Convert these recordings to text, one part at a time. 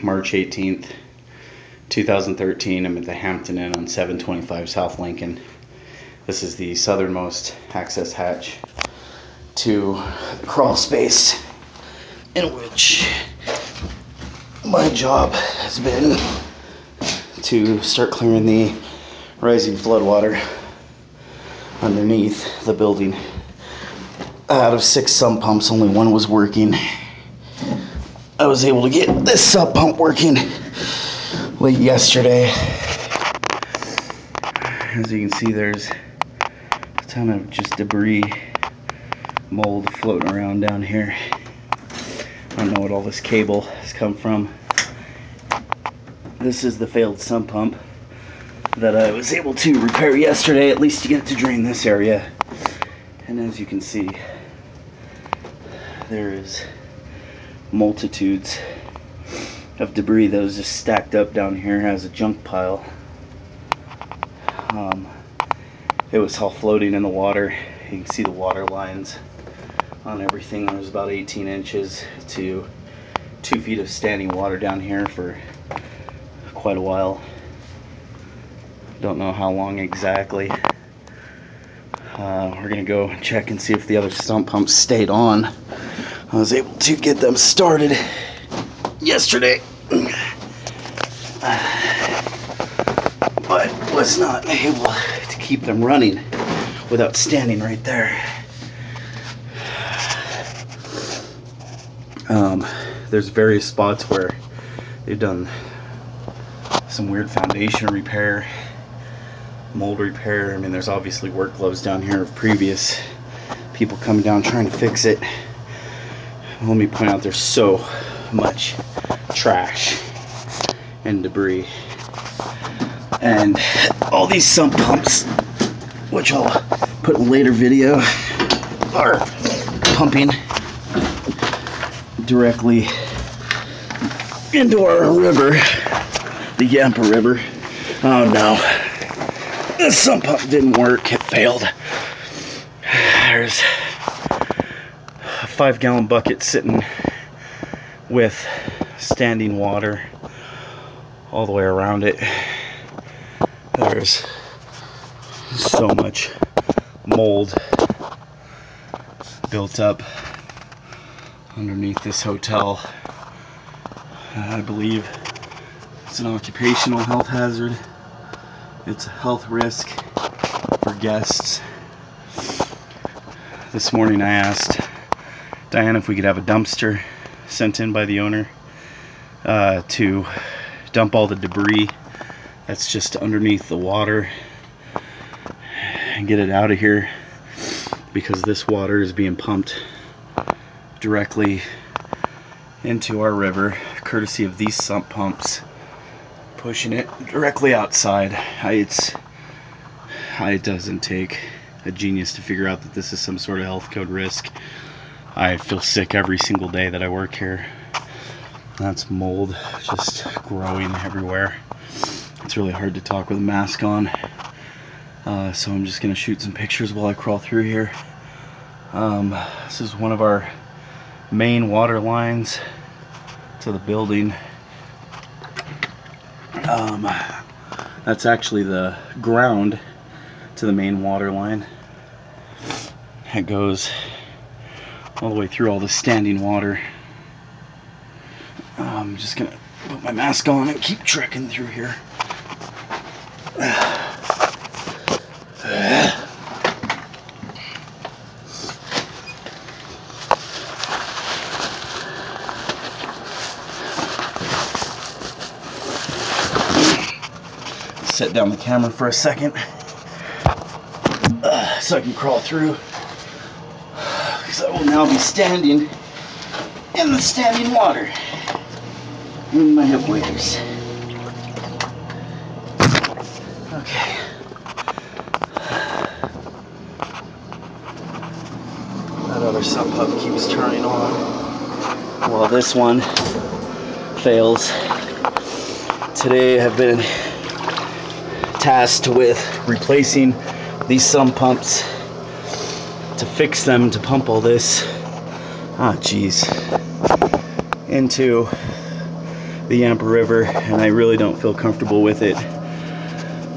March 18th, 2013. I'm at the Hampton Inn on 725 South Lincoln. This is the southernmost access hatch to the crawl space, in which my job has been to start clearing the rising floodwater underneath the building. Out of 6 sump pumps, only one was working. I was able to get this sump pump working late yesterday. As you can see, there's a ton of just debris, mold floating around down here. I don't know what all this cable has come from. This is the failed sump pump that I was able to repair yesterday, at least to get it to drain this area. And as you can see, there is multitudes of debris that was just stacked up down here as a junk pile. It was all floating in the water. You can see the water lines on everything. There was about 18 inches to 2 feet of standing water down here for quite a while. Don't know how long exactly. We're gonna go check and see if the other sump pumps stayed on. I was able to get them started yesterday, but was not able to keep them running without standing right there. There's various spots where they've done some weird foundation repair, mold repair. I mean, there's obviously work gloves down here of previous people coming down trying to fix it. Let me point out, there's so much trash and debris, and all these sump pumps, which I'll put in a later video, are pumping directly into our river, the Yampa River. Oh no, this sump pump didn't work, it failed. There's a 5-gallon bucket sitting with standing water all the way around it. There's so much mold built up underneath this hotel. I believe it's an occupational health hazard. It's a health risk for guests. This morning I asked Diane if we could have a dumpster sent in by the owner to dump all the debris that's just underneath the water and get it out of here, because this water is being pumped directly into our river courtesy of these sump pumps, pushing it directly outside. It doesn't take a genius to figure out that this is some sort of health code risk. I feel sick every single day that I work here. That's mold just growing everywhere. It's really hard to talk with a mask on, so I'm just gonna shoot some pictures while I crawl through here. This is one of our main water lines to the building. That's actually the ground to the main water line. It goes all the way through all the standing water. I'm just gonna put my mask on and keep trekking through here. Set down the camera for a second so I can crawl through, because I will now be standing in the standing water in my hip waders. Okay. That other sump pump keeps turning on while this one fails. Today I've been tasked with replacing these sump pumps to fix them, to pump all this into the Yampa River, and I really don't feel comfortable with it.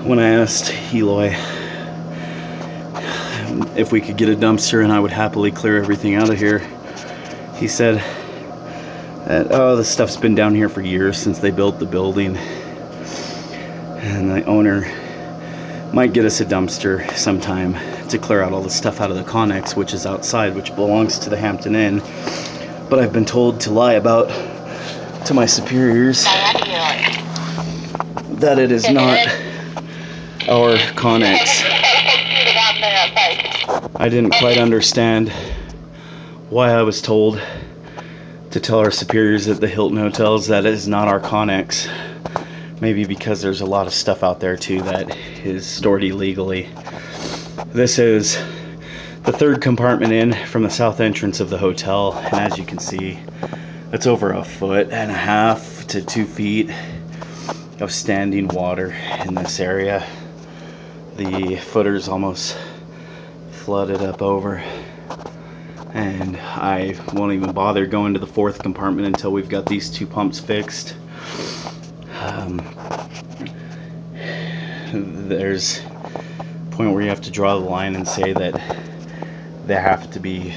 When I asked Eloy if we could get a dumpster and I would happily clear everything out of here, he said that, oh, this stuff's been down here for years since they built the building, and the owner might get us a dumpster sometime to clear out all the stuff out of the Connex, which is outside, which belongs to the Hampton Inn. But I've been told to lie to my superiors that it is not our Connex. I didn't quite understand why I was told to tell our superiors at the Hilton hotels that it is not our Connex. Maybe because there's a lot of stuff out there too that is stored illegally. This is the third compartment in from the south entrance of the hotel, and as you can see, it's over 1.5 feet to 2 feet of standing water in this area. The footer's almost flooded up over, and I won't even bother going to the fourth compartment until we've got these 2 pumps fixed. There's a point where you have to draw the line and say that they have to be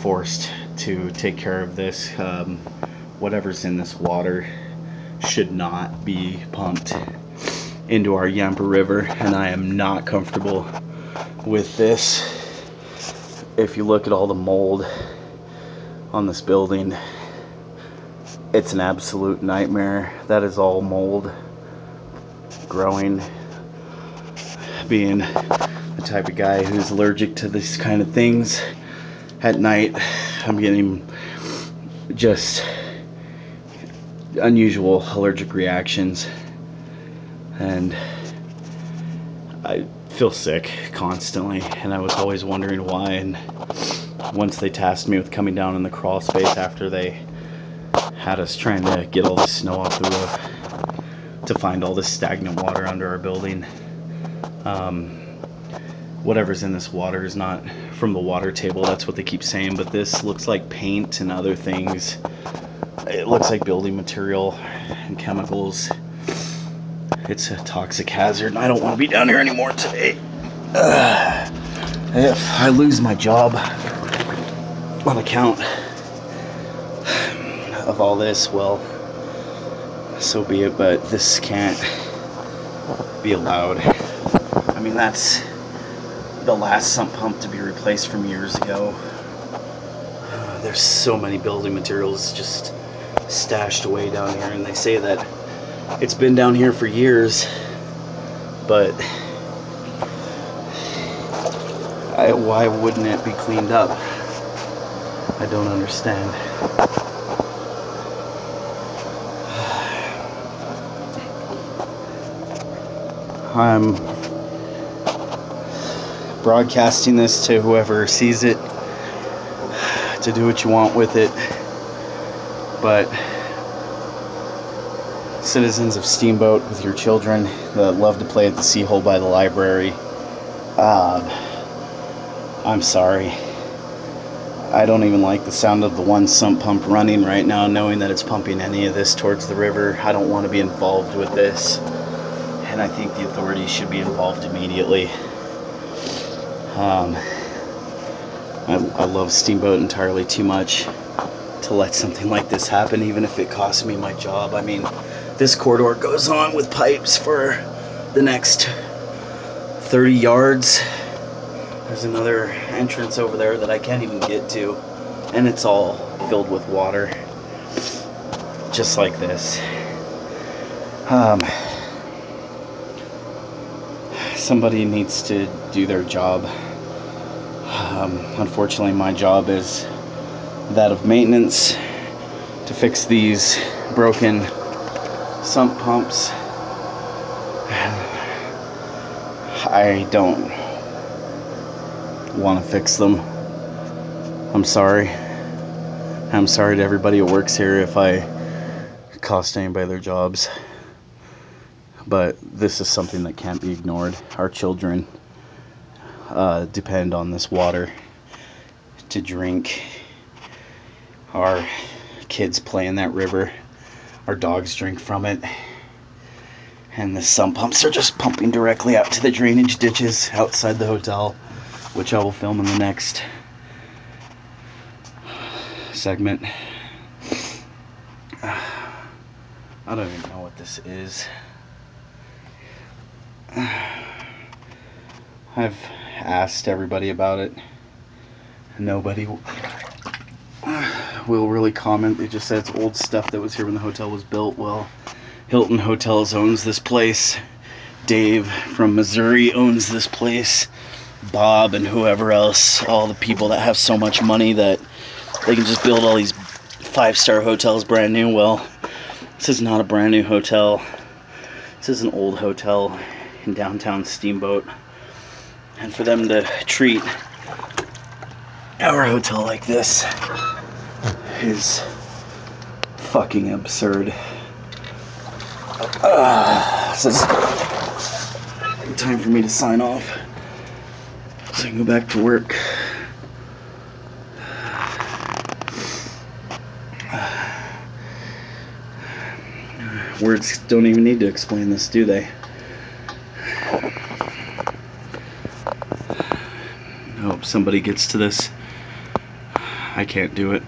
forced to take care of this. Whatever's in this water should not be pumped into our Yampa River, and I am not comfortable with this. If you look at all the mold on this building, it's an absolute nightmare. That is all mold growing. Being the type of guy who's allergic to these kind of things, at night I'm getting just unusual allergic reactions, and I feel sick constantly, and I was always wondering why. And once they tasked me with coming down in the crawl space after they had us trying to get all the snow off the roof to find all this stagnant water under our building, whatever's in this water is not from the water table. That's what they keep saying, but this looks like paint and other things. It looks like building material and chemicals. It's a toxic hazard, and I don't want to be down here anymore today. If I lose my job on account of all this, well, so be it, but this can't be allowed. I mean, that's the last sump pump to be replaced from years ago. There's so many building materials just stashed away down here, and they say that it's been down here for years, but why wouldn't it be cleaned up? I don't understand. I'm broadcasting this to whoever sees it to do what you want with it, but citizens of Steamboat with your children that love to play at the Seahole by the library, I'm sorry. I don't even like the sound of the one sump pump running right now, knowing that it's pumping any of this towards the river. I don't want to be involved with this, and I think the authorities should be involved immediately. I love Steamboat entirely too much to let something like this happen, even if it costs me my job. I mean, this corridor goes on with pipes for the next 30 yards. There's another entrance over there that I can't even get to, and it's all filled with water, just like this. Somebody needs to do their job. Unfortunately, my job is that of maintenance, to fix these broken sump pumps. I don't want to fix them. I'm sorry. I'm sorry to everybody who works here if I cost anybody their jobs, but this is something that can't be ignored. Our children depend on this water to drink. Our kids play in that river Our dogs drink from it. And the sump pumps are just pumping directly out to the drainage ditches outside the hotel, which I will film in the next segment. I don't even know what this is. I've asked everybody about it. Nobody will really comment. They just said it's old stuff that was here when the hotel was built. Well, Hilton Hotels owns this place. Dave from Missouri owns this place. Bob and whoever else, all the people that have so much money that they can just build all these 5-star hotels brand new. Well, this is not a brand new hotel. This is an old hotel in downtown Steamboat. And for them to treat our hotel like this is fucking absurd. This is time for me to sign off so I can go back to work. Words don't even need to explain this, do they? I hope somebody gets to this. I can't do it.